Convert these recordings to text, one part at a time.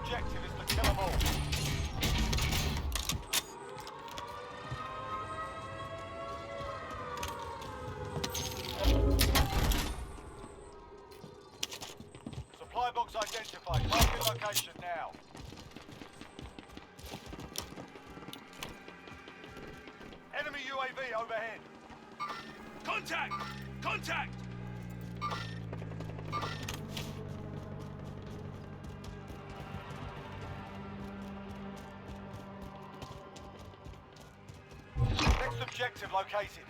objective is to kill them all. Supply box identified. Marking location now. Enemy UAV overhead. Contact! Contact! Next objective located.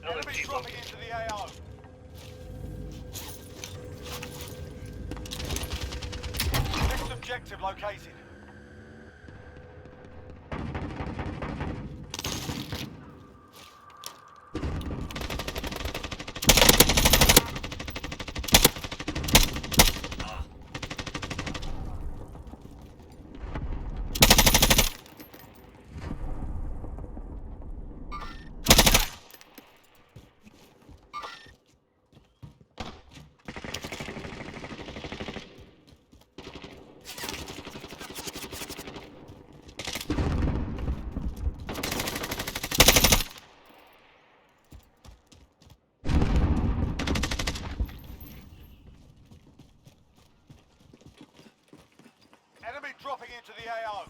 Enemy dropping into the AO. Next objective located. Enemy dropping into the AO.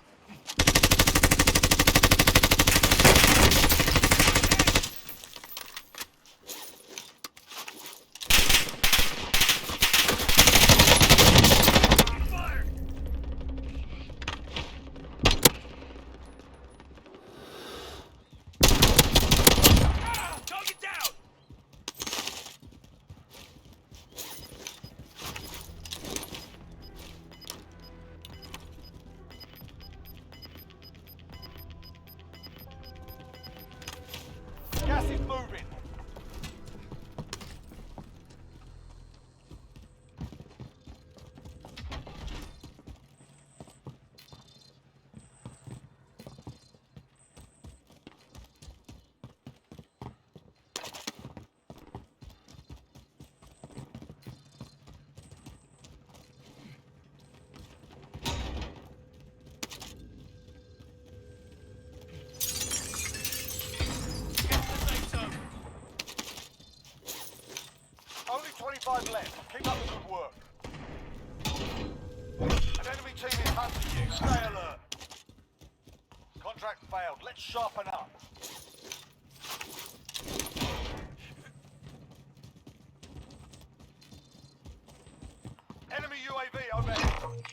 Fire! Target down! Gas is moving. Only 25 left. Keep up the good work. An enemy team is hunting you. Stay alert. Contract failed. Let's sharpen up. Enemy UAV overhead.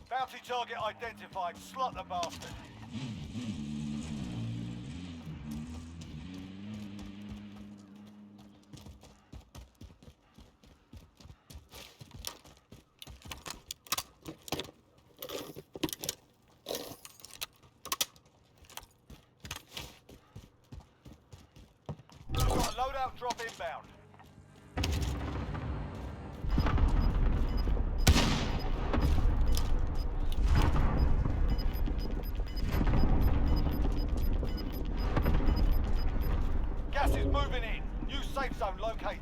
Bounty target identified. Slot the bastard. Got a loadout drop inbound. Gas is moving in. New safe zone located.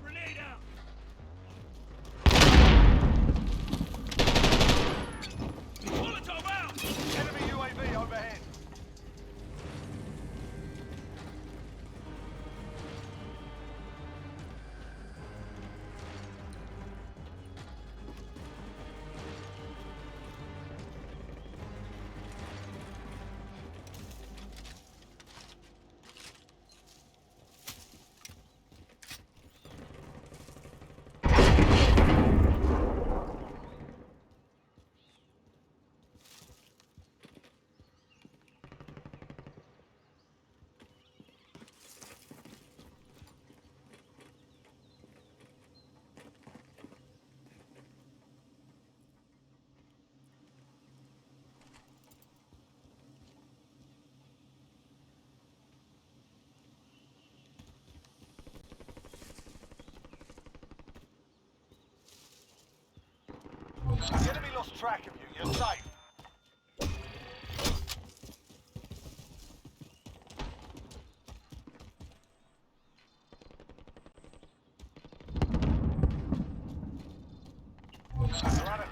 Grenade out! Molotov out! Enemy UAV overhead. The enemy lost track of you. You're safe.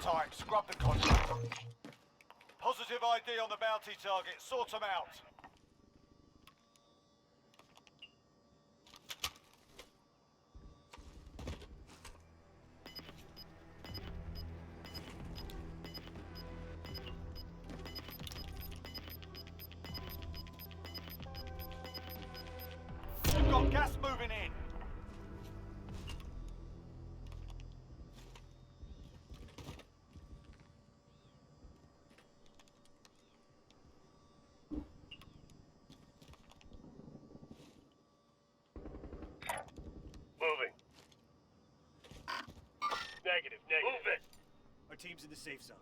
tight. Scrub the contract. Positive ID on the bounty target. Sort them out. We've got gas moving in. Moving. Negative. Move it. Our team's in the safe zone.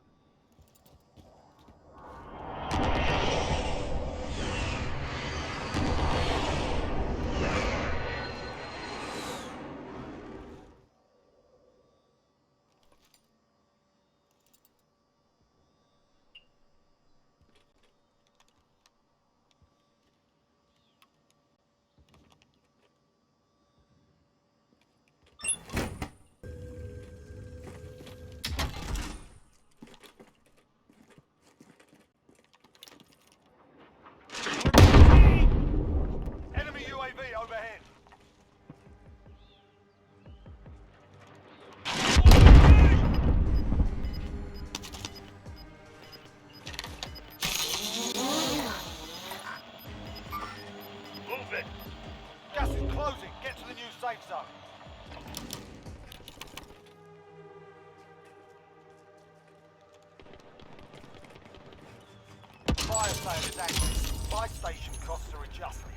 Enemy UAV overhead. Move it. Gas is closing. Get to the new safe zone. Fire sale is active. Buy station costs are adjusted.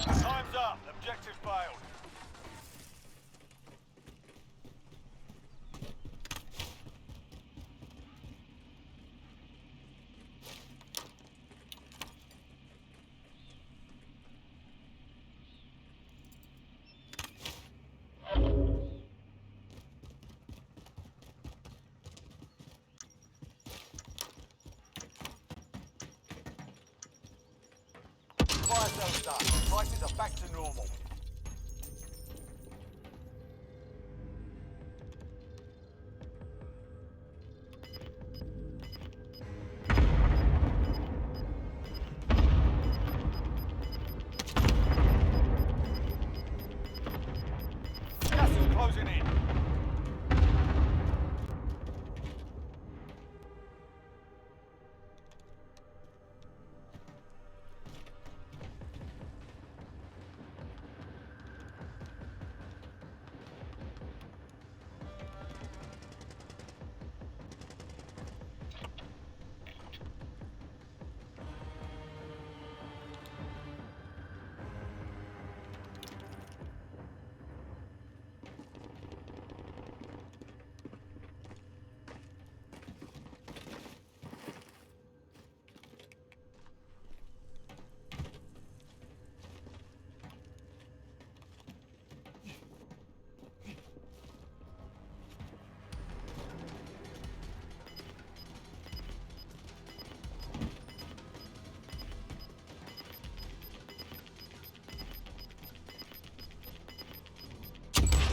Time's up. Objective failed. Fire sale's done. Prices are back to normal. Gas is closing in.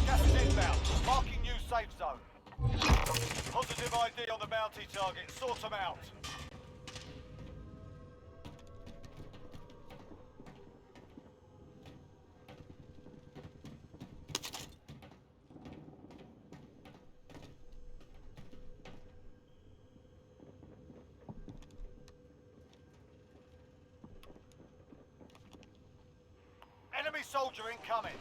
Gas is inbound. Marking new safe zone. Positive ID on the bounty target. Sort them out. Enemy soldier incoming.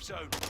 zone.